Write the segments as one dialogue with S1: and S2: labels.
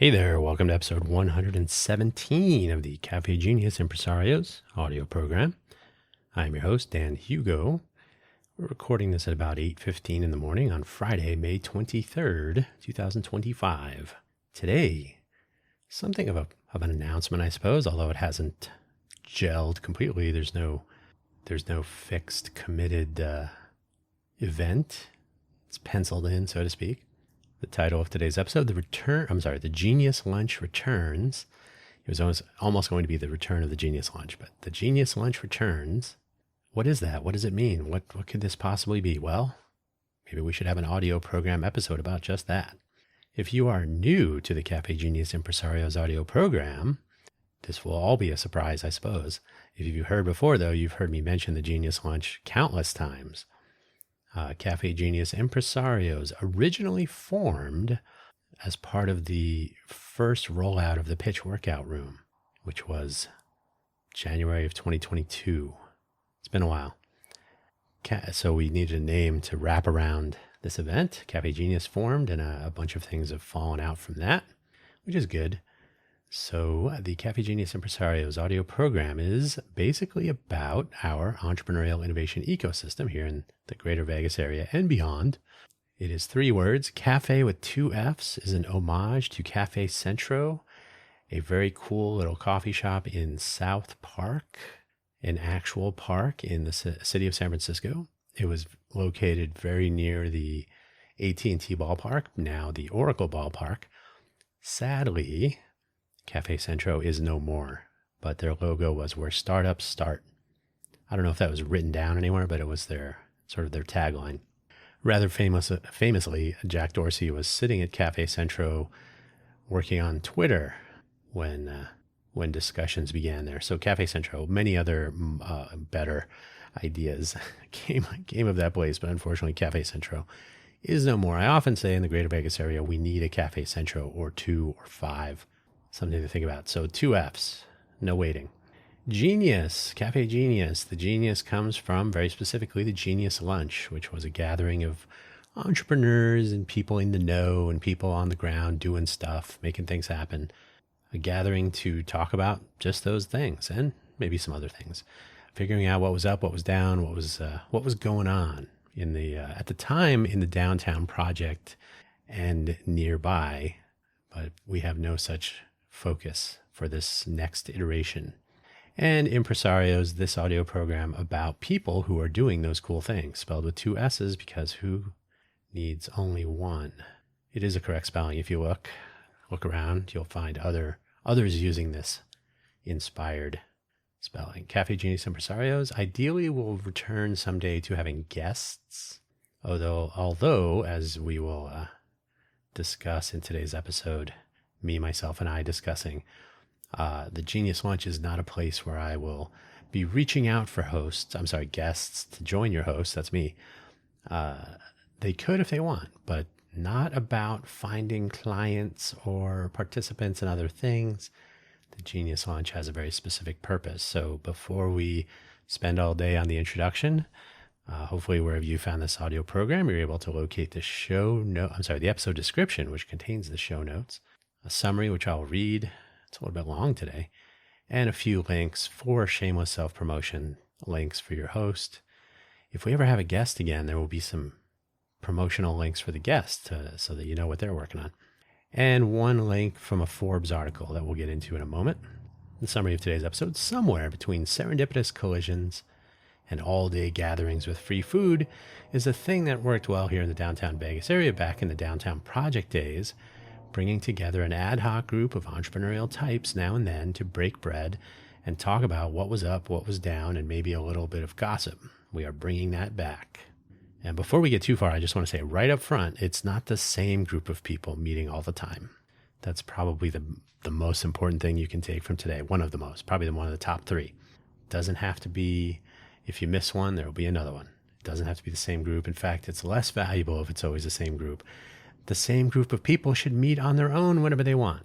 S1: Hey there, welcome to episode 117 of the Cafe Genius Impresarios audio program. I'm your host, Dan Hugo. We're recording this at about 8:15 in the morning on Friday, May 23rd, 2025. Today, something of an announcement, I suppose, although it hasn't gelled completely. There's no fixed, committed event. It's penciled in, so to speak. The title of today's episode, the Genius Lunch Returns. It was almost going to be the return of the Genius Lunch, but the Genius Lunch returns. What is that? What does it mean? What could this possibly be? Well, maybe we should have an audio program episode about just that. If you are new to the Cafe Genius Impresarios audio program, this will all be a surprise, I suppose. If you've heard before, though, you've heard me mention the Genius Lunch countless times. Cafe Genius Impresarios originally formed as part of the first rollout of the pitch workout room, which was January of 2022. It's been a while. So we needed a name to wrap around this event. Cafe Genius formed, and a bunch of things have fallen out from that, which is good. So the Cafe Genius Impresarios audio program is basically about our entrepreneurial innovation ecosystem here in the greater Vegas area and beyond. It is 3 words. Cafe with 2 F's is an homage to Cafe Centro, a very cool little coffee shop in South Park, an actual park in the city of San Francisco. It was located very near the AT&T ballpark, now the Oracle ballpark. Sadly, Cafe Centro is no more, but their logo was where startups start. I don't know if that was written down anywhere, but it was their tagline. Rather famously, Jack Dorsey was sitting at Cafe Centro working on Twitter when discussions began there. So Cafe Centro, many other better ideas came of that place, but unfortunately Cafe Centro is no more. I often say in the greater Vegas area, we need a Cafe Centro or 2 or 5. Something to think about. So 2 F's, no waiting. Genius, Cafe Genius. The genius comes from, very specifically, the Genius Lunch, which was a gathering of entrepreneurs and people in the know and people on the ground doing stuff, making things happen. A gathering to talk about just those things and maybe some other things. Figuring out what was up, what was down, what was going on in the at the time in the downtown project and nearby, but we have no such focus for this next iteration. And Impresarios, this audio program about people who are doing those cool things, spelled with 2 S's because who needs only one? It is a correct spelling. If you look around, you'll find others using this inspired spelling. Cafe Genius Impresarios ideally will return someday to having guests, although as we will discuss in today's episode, me, myself, and I discussing, the Genius Lunch is not a place where I will be reaching out for guests to join your host. That's me. They could if they want, but not about finding clients or participants and other things. The Genius Lunch has a very specific purpose. So before we spend all day on the introduction, hopefully wherever you found this audio program, you're able to locate the episode description, which contains the show notes, a summary, which I'll read. It's a little bit long today, and a few links for shameless self-promotion, links for your host. If we ever have a guest again, there will be some promotional links for the guest so that you know what they're working on. And one link from a Forbes article that we'll get into in a moment. The summary of today's episode, somewhere between serendipitous collisions and all-day gatherings with free food, is a thing that worked well here in the downtown Vegas area back in the downtown project days, bringing together an ad hoc group of entrepreneurial types now and then to break bread and talk about what was up, what was down, and maybe a little bit of gossip. We are bringing that back. And before we get too far, I just want to say right up front, it's not the same group of people meeting all the time. That's probably the most important thing you can take from today. One of the top 3. Doesn't have to be, if you miss one, there will be another one. It doesn't have to be the same group. In fact, it's less valuable if it's always the same group. The same group of people should meet on their own whenever they want.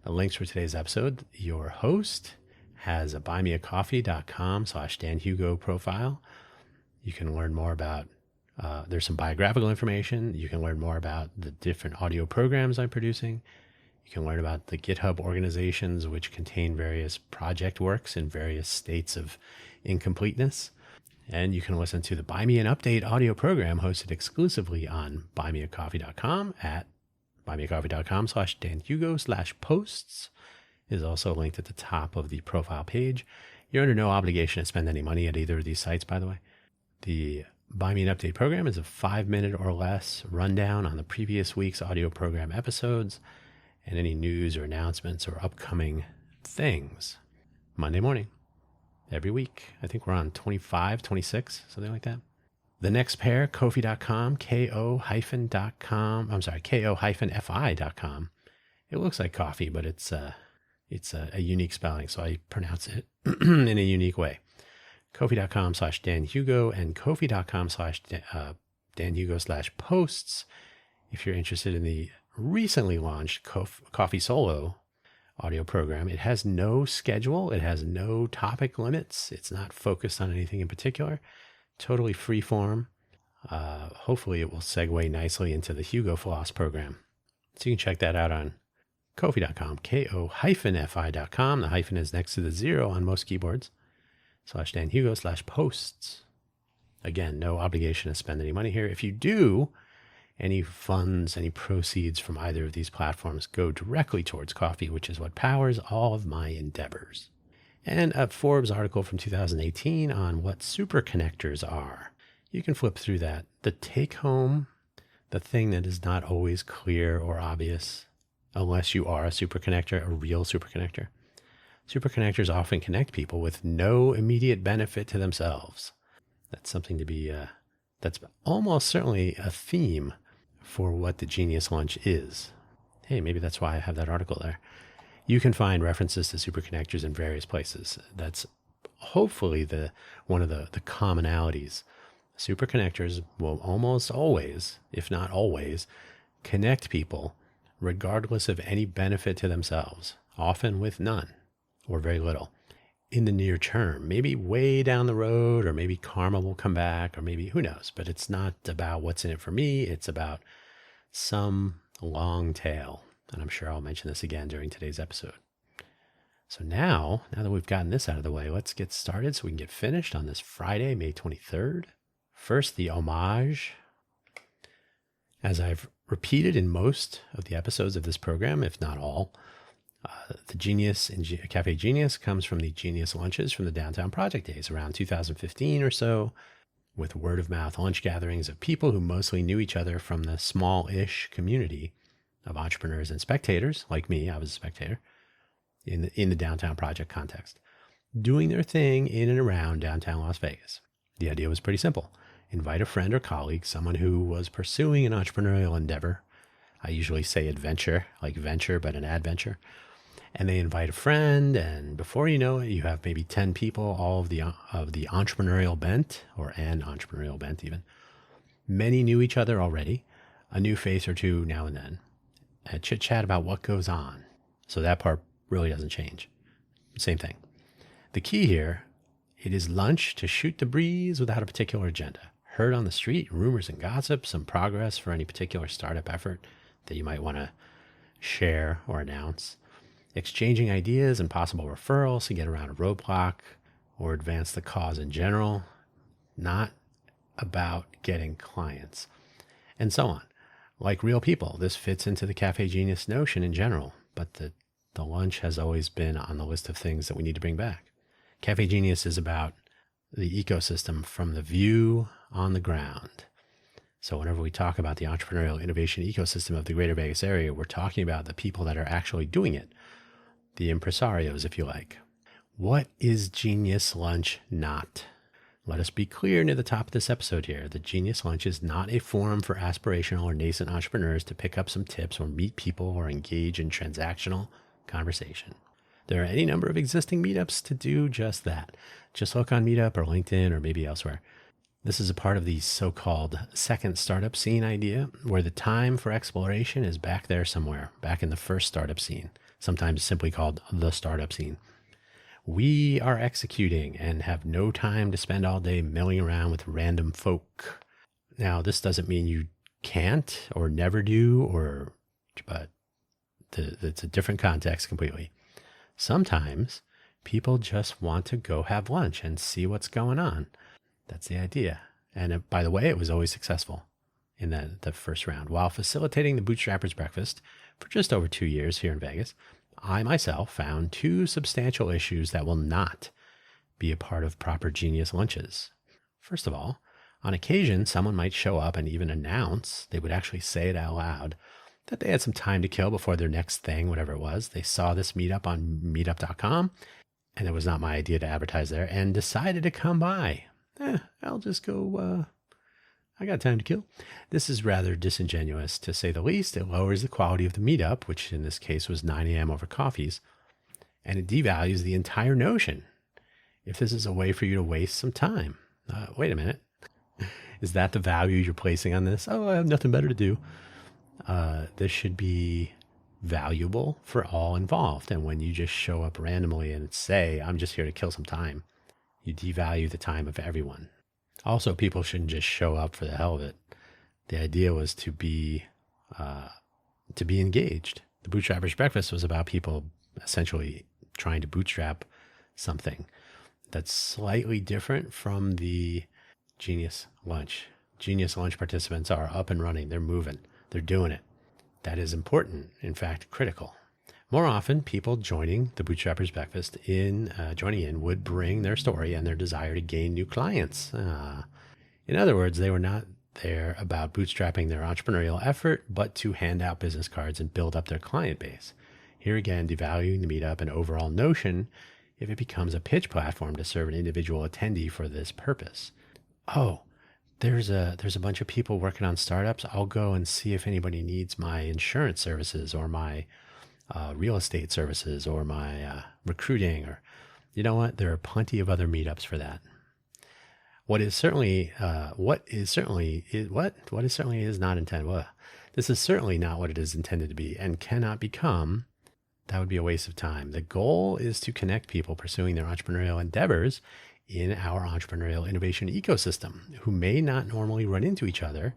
S1: The links for today's episode, your host has a buymeacoffee.com/Dan Hugo profile. You can learn more about There's some biographical information. You can learn more about the different audio programs I'm producing. You can learn about the GitHub organizations, which contain various project works in various states of incompleteness. And you can listen to the Buy Me an Update audio program hosted exclusively on buymeacoffee.com at buymeacoffee.com/danhugo/posts is also linked at the top of the profile page. You're under no obligation to spend any money at either of these sites, by the way. The Buy Me an Update program is a 5-minute or less rundown on the previous week's audio program episodes and any news or announcements or upcoming things. Monday morning, every week. I think we're on 25, 26, something like that. The next pair, Ko-fi.com, ko-fi.com. It looks like coffee, but it's a unique spelling, so I pronounce it in a unique way. Ko-fi.com/DanHugo and Ko-fi.com/DanHugo/posts if you're interested in the recently launched Coffee Solo audio program. It has no schedule. It has no topic limits. It's not focused on anything in particular. Totally free form. Hopefully it will segue nicely into the Hugo Floss program. So you can check that out on Ko-fi.com, ko-fi.com. The hyphen is next to the 0 on most keyboards. /DanHugo/posts. Again, no obligation to spend any money here. If you do, any funds, any proceeds from either of these platforms go directly towards coffee, which is what powers all of my endeavors. And a Forbes article from 2018 on what super connectors are. You can flip through that. The take home, the thing that is not always clear or obvious, unless you are a super connector, a real super connector. Super connectors often connect people with no immediate benefit to themselves. That's something to be, that's almost certainly a theme for what the Genius Lunch is. Hey, maybe that's why I have that article there. You can find references to super connectors in various places. That's hopefully one of the commonalities. Super connectors will almost always, if not always, connect people regardless of any benefit to themselves, often with none or very little. In the near term, maybe way down the road, or maybe karma will come back, or maybe who knows, but it's not about what's in it for me. It's about some long tail. And I'm sure I'll mention this again during today's episode. So now that we've gotten this out of the way, let's get started so we can get finished on this Friday, May 23rd. First, the homage. As I've repeated in most of the episodes of this program, if not all, the Genius in Cafe Genius comes from the Genius lunches from the Downtown Project days around 2015 or so, with word-of-mouth lunch gatherings of people who mostly knew each other from the small-ish community of entrepreneurs and spectators, like me. I was a spectator in the Downtown Project context, doing their thing in and around downtown Las Vegas. The idea was pretty simple. Invite a friend or colleague, someone who was pursuing an entrepreneurial endeavor. I usually say adventure, like venture, but an adventure. And they invite a friend, and before you know it, you have maybe 10 people, all of the entrepreneurial bent, or an entrepreneurial bent even. Many knew each other already, a new face or two now and then. A chit-chat about what goes on. So that part really doesn't change. Same thing. The key here, it is lunch to shoot the breeze without a particular agenda. Heard on the street, rumors and gossip, some progress for any particular startup effort that you might want to share or announce. Exchanging ideas and possible referrals to get around a roadblock or advance the cause in general. Not about getting clients. And so on. Like real people, this fits into the Cafe Genius notion in general, but the lunch has always been on the list of things that we need to bring back. Cafe Genius is about the ecosystem from the view on the ground. So whenever we talk about the entrepreneurial innovation ecosystem of the greater Vegas area, we're talking about the people that are actually doing it, the impresarios, if you like. What is Genius Lunch not? Let us be clear near the top of this episode here. The Genius Lunch is not a forum for aspirational or nascent entrepreneurs to pick up some tips or meet people or engage in transactional conversation. There are any number of existing meetups to do just that. Just look on Meetup or LinkedIn or maybe elsewhere. This is a part of the so-called second startup scene idea, where the time for exploration is back there somewhere, back in the first startup scene, sometimes simply called the startup scene. We are executing and have no time to spend all day milling around with random folk. Now, this doesn't mean you can't or never do, but it's a different context completely. Sometimes people just want to go have lunch and see what's going on. That's the idea. And by the way, it was always successful in the first round. While facilitating the Bootstrappers Breakfast for just over 2 years here in Vegas, I myself found 2 substantial issues that will not be a part of proper genius lunches. First of all, on occasion, someone might show up and even announce, they would actually say it out loud, that they had some time to kill before their next thing, whatever it was. They saw this meetup on meetup.com, and it was not my idea to advertise there, and decided to come by. I'll just go, I got time to kill. This is rather disingenuous, to say the least. It lowers the quality of the meetup, which in this case was 9 a.m. over coffees, and it devalues the entire notion. If this is a way for you to waste some time, wait a minute. Is that the value you're placing on this? Oh, I have nothing better to do. This should be valuable for all involved. And when you just show up randomly and say, I'm just here to kill some time, you devalue the time of everyone. Also, people shouldn't just show up for the hell of it. The idea was to be engaged. The Bootstrappers Breakfast was about people essentially trying to bootstrap something. That's slightly different from the Genius Lunch. Genius Lunch participants are up and running. They're moving. They're doing it. That is important, in fact, critical. More often, people joining the Bootstrappers Breakfast joining in would bring their story and their desire to gain new clients. In other words, they were not there about bootstrapping their entrepreneurial effort, but to hand out business cards and build up their client base. Here again, devaluing the meetup and overall notion if it becomes a pitch platform to serve an individual attendee for this purpose. Oh, there's a bunch of people working on startups. I'll go and see if anybody needs my insurance services or my real estate services or my recruiting, or you know what? There are plenty of other meetups for that. What is certainly is not intended. Well, this is certainly not what it is intended to be, and cannot become. That would be a waste of time. The goal is to connect people pursuing their entrepreneurial endeavors in our entrepreneurial innovation ecosystem who may not normally run into each other.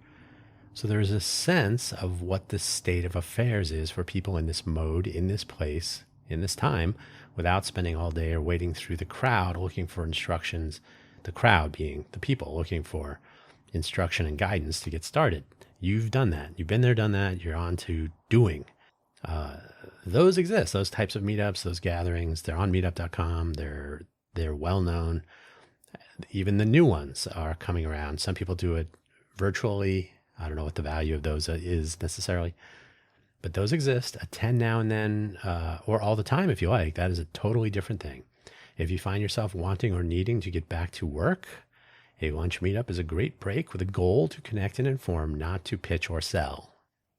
S1: So there's a sense of what the state of affairs is for people in this mode, in this place, in this time, without spending all day or wading through the crowd looking for instructions, the crowd being the people looking for instruction and guidance to get started. You've done that. You've been there, done that. You're on to doing. Those exist, those types of meetups, those gatherings. They're on meetup.com. They're well known. Even the new ones are coming around. Some people do it virtually. I don't know what the value of those is necessarily, but those exist. Attend now and then, or all the time if you like. That is a totally different thing. If you find yourself wanting or needing to get back to work, a lunch meetup is a great break with a goal to connect and inform, not to pitch or sell.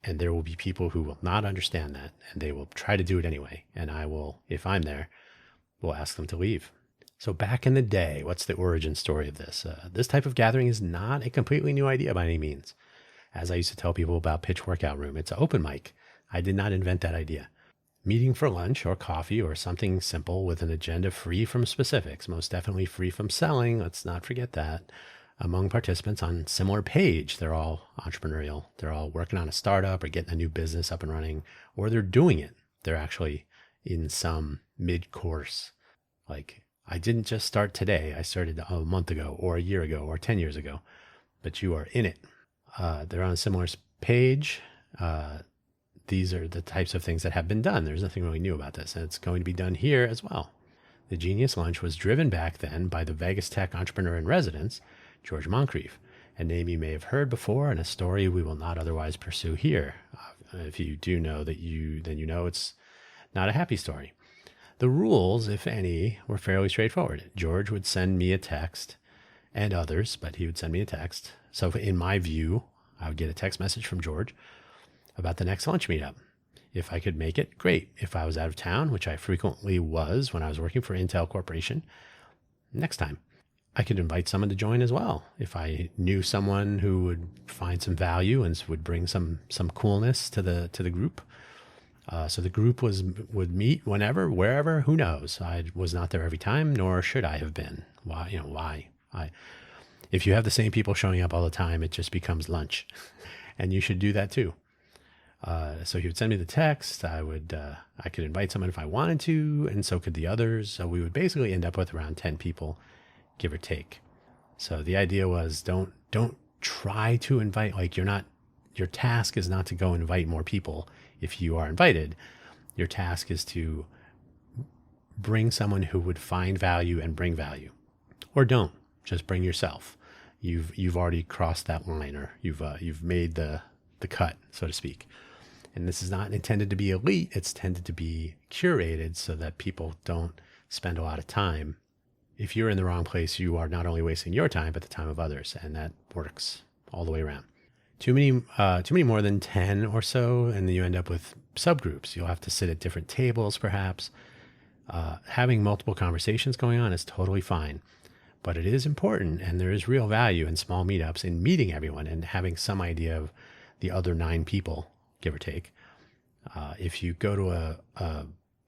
S1: And there will be people who will not understand that, and they will try to do it anyway. And I will, if I'm there, will ask them to leave. So back in the day, what's the origin story of this? This type of gathering is not a completely new idea by any means. As I used to tell people about Pitch Workout Room, it's an open mic. I did not invent that idea. Meeting for lunch or coffee or something simple with an agenda free from specifics, most definitely free from selling. Let's not forget that. Among participants on similar page, they're all entrepreneurial. They're all working on a startup or getting a new business up and running, or they're doing it. They're actually in some mid-course. Like, I didn't just start today. I started a month ago or a year ago or 10 years ago, but you are in it. They're on a similar page. These are the types of things that have been done. There's nothing really new about this, and it's going to be done here as well. The Genius Lunch was driven back then by the Vegas tech entrepreneur in residence, George Moncrief, a name you may have heard before and a story we will not otherwise pursue here. If you do know that then you know it's not a happy story. The rules, if any, were fairly straightforward. George would send me a text, and others, but he would send me a text. So in my view, I would get a text message from George about the next lunch meetup. If I could make it, great. If I was out of town, which I frequently was when I was working for Intel Corporation, next time. I could invite someone to join as well. If I knew someone who would find some value and would bring some coolness to the group. So the group would meet whenever, wherever, who knows. I was not there every time, nor should I have been. Why? If you have the same people showing up all the time, it just becomes lunch. And you should do that too. So he would send me the text. I could invite someone if I wanted to, and so could the others. So we would basically end up with around 10 people, give or take. So the idea was don't try to invite, like your task is not to go invite more people if you are invited. Your task is to bring someone who would find value and bring value. Or don't. Just bring yourself. You've already crossed that line, or you've made the cut, so to speak. And this is not intended to be elite. It's intended to be curated so that people don't spend a lot of time. If you're in the wrong place, you are not only wasting your time, but the time of others. And that works all the way around. Too many more than 10 or so, and then you end up with subgroups. You'll have to sit at different tables, perhaps. Having multiple conversations going on is totally fine. But it is important, and there is real value in small meetups in meeting everyone and having some idea of the other 9 people, give or take. If you go to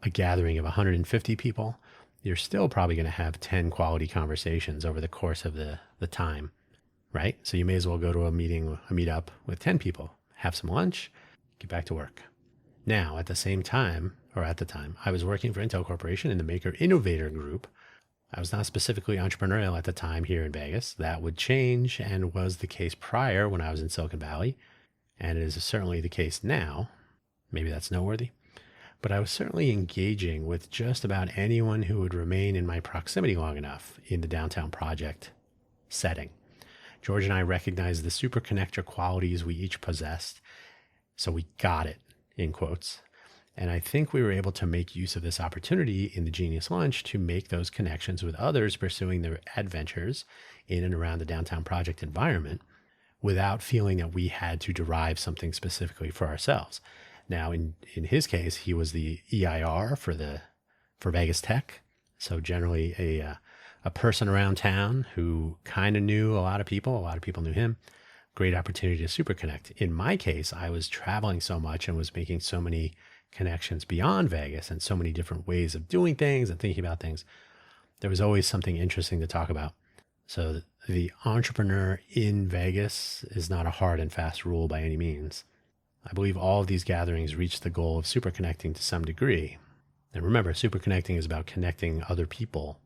S1: a gathering of 150 people, you're still probably going to have 10 quality conversations over the course of the time, right? So you may as well go to a meetup with 10 people, have some lunch, get back to work. Now, at the time, I was working for Intel Corporation in the Maker Innovator Group. I was not specifically entrepreneurial at the time here in Vegas. That would change and was the case prior when I was in Silicon Valley. And it is certainly the case now. Maybe that's noteworthy. But I was certainly engaging with just about anyone who would remain in my proximity long enough in the downtown project setting. George and I recognized the super connector qualities we each possessed. So we got it, in quotes. And I think we were able to make use of this opportunity in the Genius Lunch to make those connections with others pursuing their adventures in and around the downtown project environment without feeling that we had to derive something specifically for ourselves. Now, in his case, he was the EIR for Vegas Tech. So generally a person around town who kind of knew a lot of people knew him. Great opportunity to super connect. In my case, I was traveling so much and was making so many connections beyond Vegas and so many different ways of doing things and thinking about things. There was always something interesting to talk about. So the entrepreneur in Vegas is not a hard and fast rule by any means. I believe all of these gatherings reach the goal of super connecting to some degree. And remember, super connecting is about connecting other people.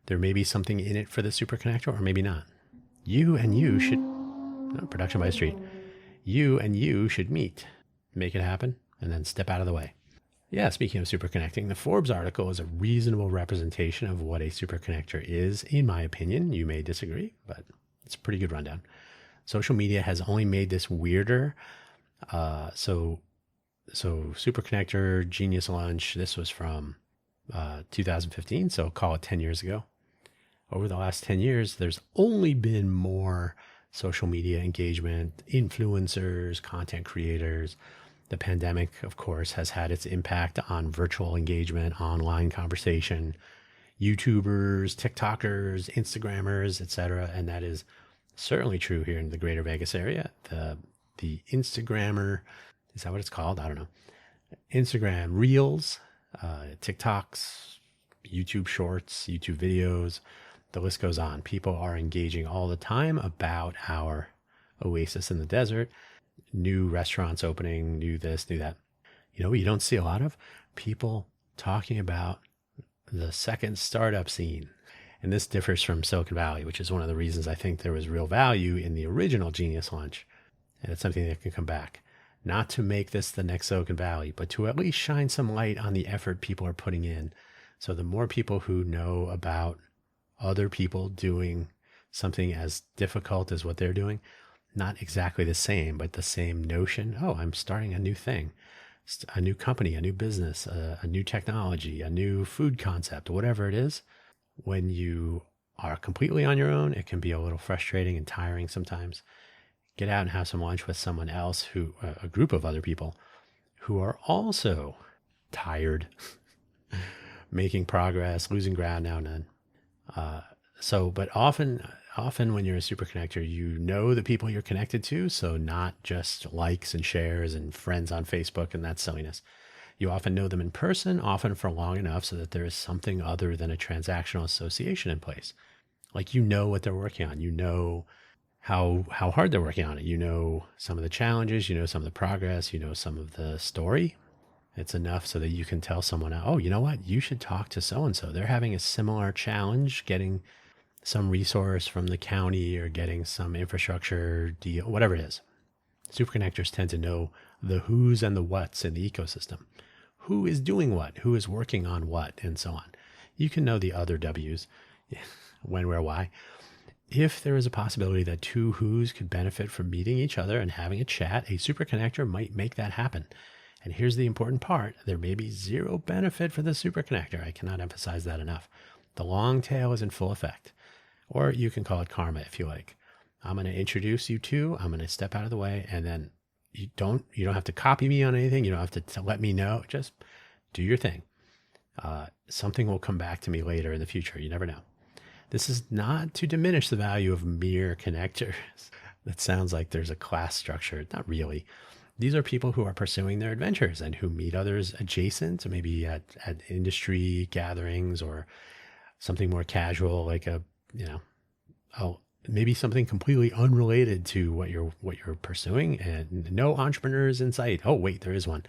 S1: There may be something in it for the super connector or maybe not. You should, production by the street, you should meet, make it happen, and then step out of the way. Yeah, speaking of super connecting, the Forbes article is a reasonable representation of what a super connector is, in my opinion. You may disagree, but it's a pretty good rundown. Social media has only made this weirder. So super connector, Genius Lunch, this was from 2015, so call it 10 years ago. Over the last 10 years, there's only been more social media engagement, influencers, content creators. The pandemic, of course, has had its impact on virtual engagement, online conversation, YouTubers, TikTokers, Instagrammers, etc. And that is certainly true here in the greater Vegas area. The Instagrammer, is that what it's called? I don't know. Instagram Reels, TikToks, YouTube Shorts, YouTube videos, the list goes on. People are engaging all the time about our oasis in the desert. New restaurants opening, new this, new that. You know what you don't see a lot of? People talking about the second startup scene. And this differs from Silicon Valley, which is one of the reasons I think there was real value in the original Genius Lunch. And it's something that can come back. Not to make this the next Silicon Valley, but to at least shine some light on the effort people are putting in. So the more people who know about other people doing something as difficult as what they're doing, not exactly the same, but the same notion. Oh, I'm starting a new thing, a new company, a new business, a new technology, a new food concept, whatever it is. When you are completely on your own, it can be a little frustrating and tiring sometimes. Get out and have some lunch with someone else a group of other people who are also tired, making progress, losing ground now and then. But often when you're a super connector, you know the people you're connected to. So not just likes and shares and friends on Facebook and that silliness. You often know them in person, often for long enough so that there is something other than a transactional association in place. Like you know what they're working on. You know how hard they're working on it. You know some of the challenges, you know some of the progress, you know some of the story. It's enough so that you can tell someone, oh, you know what? You should talk to so and so. They're having a similar challenge getting some resource from the county or getting some infrastructure deal, whatever it is. Superconnectors tend to know the who's and the what's in the ecosystem. Who is doing what? Who is working on what? And so on. You can know the other W's, when, where, why. If there is a possibility that two who's could benefit from meeting each other and having a chat, a superconnector might make that happen. And here's the important part. There may be zero benefit for the superconnector. I cannot emphasize that enough. The long tail is in full effect. Or you can call it karma if you like. I'm going to introduce you to, I'm going to step out of the way, and then you don't have to copy me on anything. You don't have to let me know. Just do your thing. Something will come back to me later in the future. You never know. This is not to diminish the value of mere connectors. That sounds like there's a class structure. Not really. These are people who are pursuing their adventures and who meet others adjacent, maybe at industry gatherings or something more casual, like maybe something completely unrelated to what you're pursuing, and no entrepreneurs in sight. Oh, wait, there is one.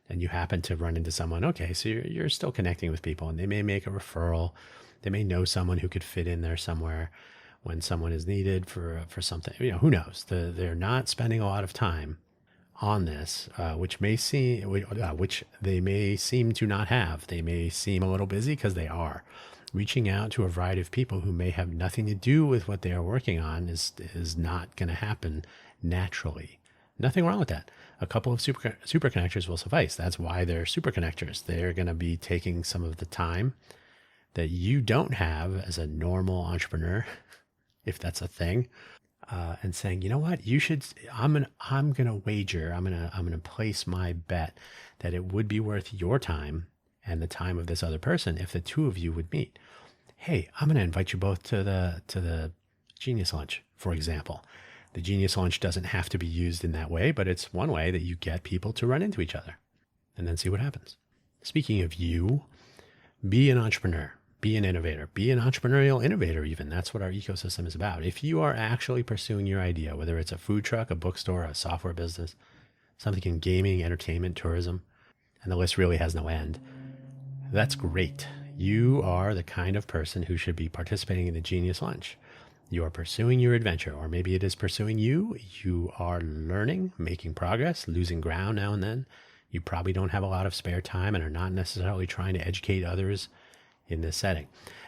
S1: And you happen to run into someone. Okay, so you're still connecting with people, and they may make a referral. They may know someone who could fit in there somewhere when someone is needed for something. Who knows? They're not spending a lot of time on this, which they may seem to not have. They may seem a little busy because they are. Reaching out to a variety of people who may have nothing to do with what they are working on is not going to happen naturally. Nothing wrong with that. A couple of super connectors will suffice. That's why they're super connectors. They're going to be taking some of the time that you don't have as a normal entrepreneur, if that's a thing, and saying, you know what, you should. I'm gonna wager. I'm gonna place my bet that it would be worth your time and the time of this other person if the two of you would meet. Hey, I'm gonna invite you both to the Genius Lunch, for example. The Genius Lunch doesn't have to be used in that way, but it's one way that you get people to run into each other and then see what happens. Speaking of you, be an entrepreneur. Be an innovator, be an entrepreneurial innovator even. That's what our ecosystem is about. If you are actually pursuing your idea, whether it's a food truck, a bookstore, a software business, something in gaming, entertainment, tourism, and the list really has no end, that's great. You are the kind of person who should be participating in the Genius Lunch. You are pursuing your adventure, or maybe it is pursuing you. You are learning, making progress, losing ground now and then. You probably don't have a lot of spare time and are not necessarily trying to educate others in this setting.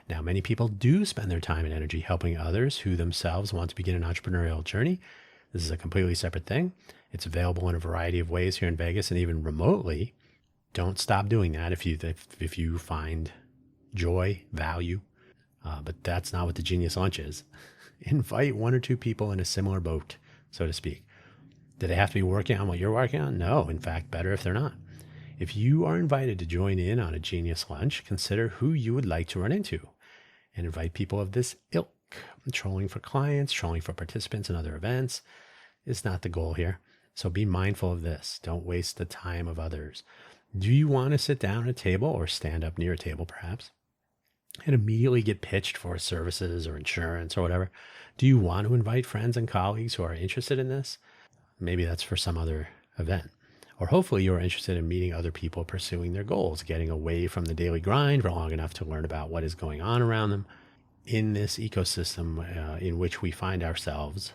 S1: Now, many people do spend their time and energy helping others who themselves want to begin an entrepreneurial journey. This is a completely separate thing. It's available in a variety of ways here in Vegas and even remotely. Don't stop doing that if you find joy, value. But that's not what the Genius Lunch is. Invite one or two people in a similar boat, so to speak. Do they have to be working on what you're working on? No. In fact, better if they're not. If you are invited to join in on a Genius Lunch, consider who you would like to run into and invite people of this ilk. Trolling for clients, trolling for participants in other events is not the goal here. So be mindful of this. Don't waste the time of others. Do you want to sit down at a table or stand up near a table perhaps and immediately get pitched for services or insurance or whatever? Do you want to invite friends and colleagues who are interested in this? Maybe that's for some other event. Or hopefully you're interested in meeting other people pursuing their goals, getting away from the daily grind for long enough to learn about what is going on around them in this ecosystem in which we find ourselves.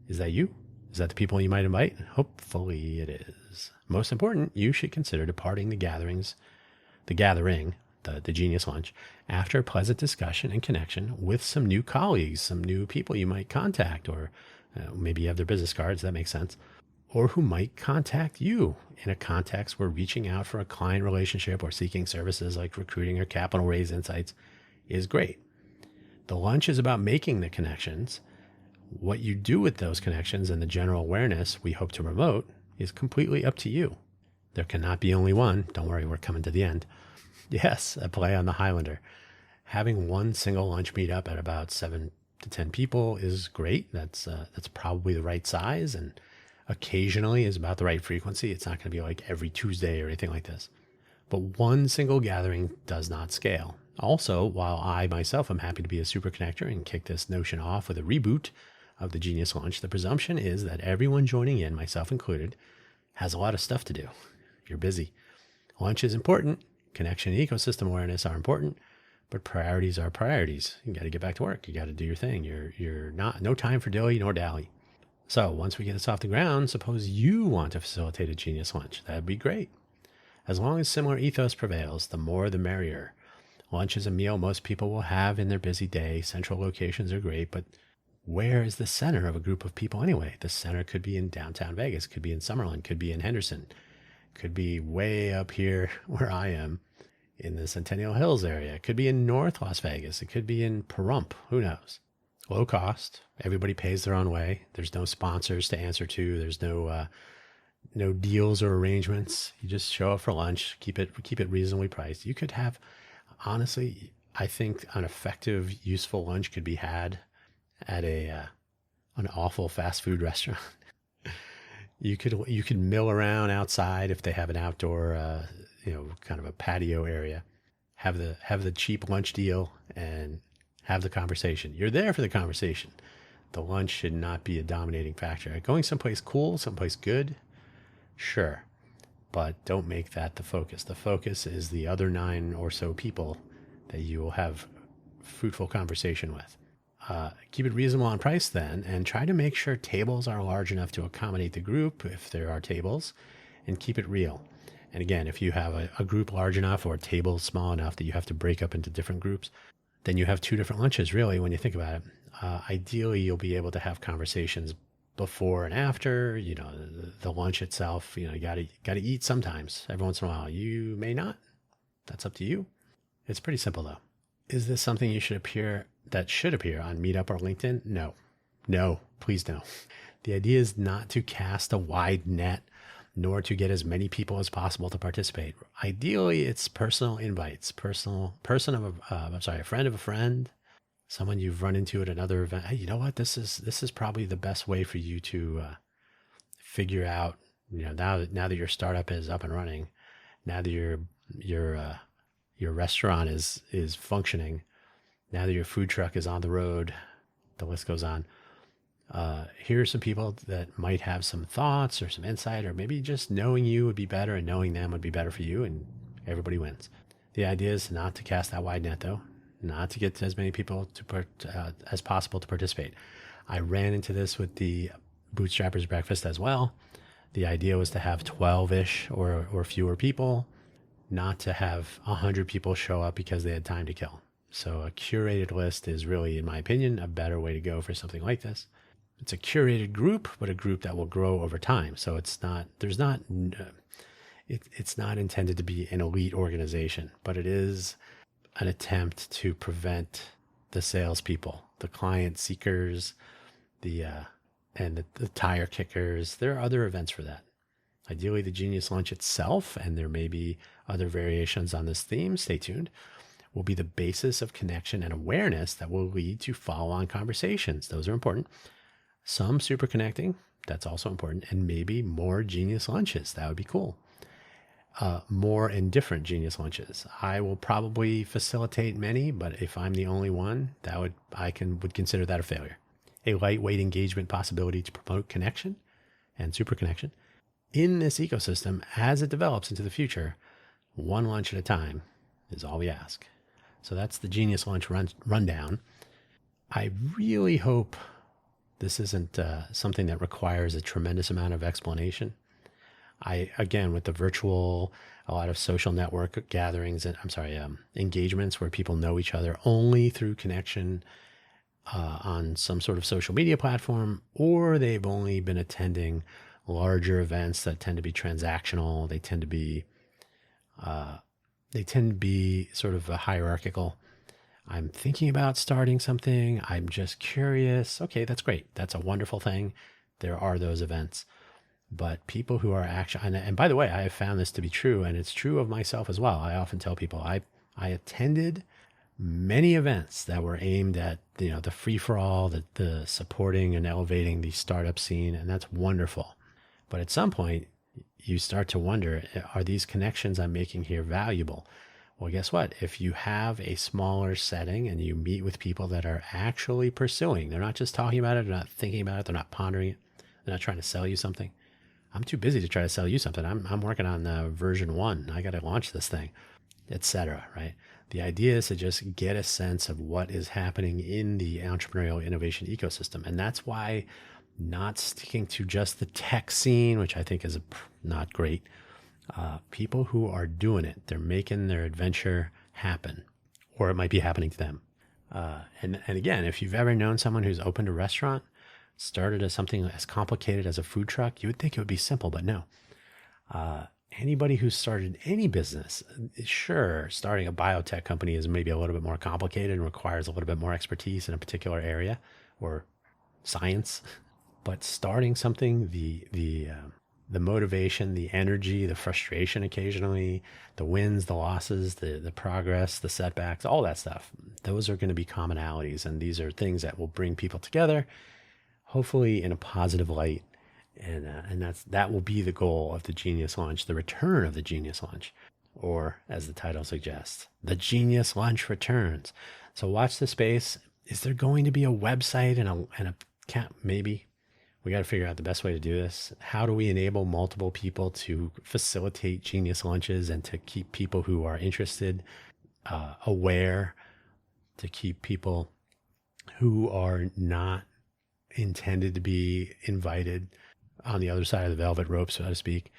S1: Is that you? Is that the people you might invite? Hopefully it is. Most important, you should consider departing the gathering, the Genius Lunch, after a pleasant discussion and connection with some new colleagues, some new people you might contact, or maybe you have their business cards, that makes sense. Or who might contact you in a context where reaching out for a client relationship or seeking services like recruiting or capital raise insights is great. The lunch is about making the connections. What you do with those connections and the general awareness we hope to promote is completely up to you. There cannot be only one. Don't worry, we're coming to the end. Yes, a play on the Highlander. Having one single lunch meetup at about 7 to 10 people is great. That's probably the right size, and occasionally is about the right frequency. It's not going to be like every Tuesday or anything like this. But one single gathering does not scale. Also, while I myself am happy to be a super connector and kick this notion off with a reboot of the Genius Lunch, the presumption is that everyone joining in, myself included, has a lot of stuff to do. You're busy. Lunch is important. Connection and ecosystem awareness are important, but priorities are priorities. You got to get back to work. You got to do your thing. You're not, no time for dilly nor dally. So once we get this off the ground, suppose you want to facilitate a Genius Lunch. That'd be great. As long as similar ethos prevails, the more the merrier. Lunch is a meal most people will have in their busy day. Central locations are great, but where is the center of a group of people anyway? The center could be in downtown Vegas, could be in Summerlin, could be in Henderson, could be way up here where I am in the Centennial Hills area. It could be in North Las Vegas. It could be in Pahrump. Who knows? Low cost. Everybody pays their own way. There's no sponsors to answer to. There's no deals or arrangements. You just show up for lunch. Keep it reasonably priced. You could have, honestly, I think an effective, useful lunch could be had at an awful fast food restaurant. You could mill around outside if they have an outdoor, kind of a patio area. Have the cheap lunch deal and have the conversation. You're there for the conversation. The lunch should not be a dominating factor. Going someplace cool, someplace good, sure, but don't make that the focus. The focus is the other 9 or so people that you will have fruitful conversation with. Keep it reasonable on price then, and try to make sure tables are large enough to accommodate the group if there are tables, and keep it real. And again, if you have a group large enough or tables small enough that you have to break up into different groups, then you have 2 different lunches, really, when you think about it. Ideally, you'll be able to have conversations before and after, the lunch itself. You gotta eat sometimes. Every once in a while. You may not. That's up to you. It's pretty simple, though. Is this something should appear on Meetup or LinkedIn? No, please no. The idea is not to cast a wide net, nor to get as many people as possible to participate. Ideally, it's personal invites, a friend of a friend, someone you've run into at another event. Hey, you know what? This is probably the best way for you to figure out, now that your startup is up and running, now that your restaurant is functioning, now that your food truck is on the road, the list goes on. Here are some people that might have some thoughts or some insight, or maybe just knowing you would be better and knowing them would be better for you, and everybody wins. The idea is not to cast that wide net, though, not to get as many people as possible to participate. I ran into this with the Bootstrappers Breakfast as well. The idea was to have 12-ish or fewer people, not to have 100 people show up because they had time to kill. So a curated list is really, in my opinion, a better way to go for something like this. It's a curated group, but a group that will grow over time. So it's not intended to be an elite organization, but it is an attempt to prevent the salespeople, the client seekers, the tire kickers. There are other events for that. Ideally, the Genius Lunch itself, and there may be other variations on this theme, stay tuned, will be the basis of connection and awareness that will lead to follow-on conversations. Those are important. Some super connecting, that's also important, and maybe more Genius Lunches. That would be cool. More and different Genius Lunches. I will probably facilitate many, but if I'm the only one, I would consider that a failure. A lightweight engagement possibility to promote connection and super connection in this ecosystem as it develops into the future. One lunch at a time is all we ask. So that's the Genius Lunch rundown. I really hope this isn't something that requires a tremendous amount of explanation. Again, with the virtual, a lot of social network gatherings and engagements where people know each other only through connection on some sort of social media platform, or they've only been attending larger events that tend to be transactional. They tend to be sort of a hierarchical. I'm thinking about starting something. I'm just curious. Okay, that's great. That's a wonderful thing. There are those events. But people who are actually, and by the way, I have found this to be true, and it's true of myself as well. I often tell people I attended many events that were aimed at the free-for-all, the supporting and elevating the startup scene, and that's wonderful. But at some point, you start to wonder, are these connections I'm making here valuable? Well, guess what? If you have a smaller setting and you meet with people that are actually pursuing, they're not just talking about it, they're not thinking about it, they're not pondering it, they're not trying to sell you something. I'm too busy to try to sell you something. I'm working on version 1. I got to launch this thing, etc. Right? The idea is to just get a sense of what is happening in the entrepreneurial innovation ecosystem. And that's why not sticking to just the tech scene, which I think is not great. People who are doing it, they're making their adventure happen, or it might be happening to them. And again, if you've ever known someone who's opened a restaurant, started as something as complicated as a food truck, you would think it would be simple, but no. Anybody who's started any business, sure, starting a biotech company is maybe a little bit more complicated and requires a little bit more expertise in a particular area or science. But starting something, the motivation, the energy, the frustration occasionally, the wins, the losses, the progress, the setbacks, all that stuff, those are going to be commonalities. And these are things that will bring people together, hopefully in a positive light. And that will be the goal of the Genius Lunch, the return of the Genius Lunch, or as the title suggests, the Genius Lunch returns. So watch the space. Is there going to be a website and a maybe? We got to figure out the best way to do this. How do we enable multiple people to facilitate Genius Lunches and to keep people who are interested aware, to keep people who are not intended to be invited on the other side of the velvet rope, so to speak.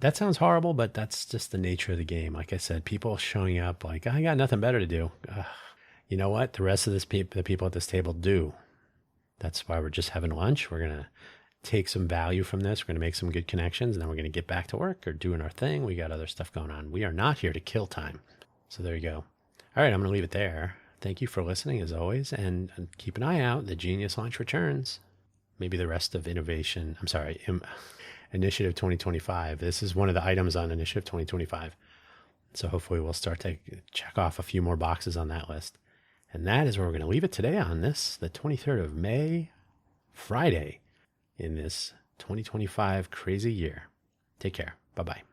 S1: That sounds horrible, but that's just the nature of the game. Like I said, people showing up like, I got nothing better to do. You know what? The rest of the people at this table do. That's why we're just having lunch. We're going to take some value from this. We're going to make some good connections, and then we're going to get back to work or doing our thing. We got other stuff going on. We are not here to kill time. So there you go. All right, I'm going to leave it there. Thank you for listening as always, and keep an eye out. The Genius Launch returns. Maybe the rest of Initiative 2025. This is one of the items on Initiative 2025. So hopefully we'll start to check off a few more boxes on that list. And that is where we're going to leave it today on this, the 23rd of May, Friday, in this 2025 crazy year. Take care. Bye-bye.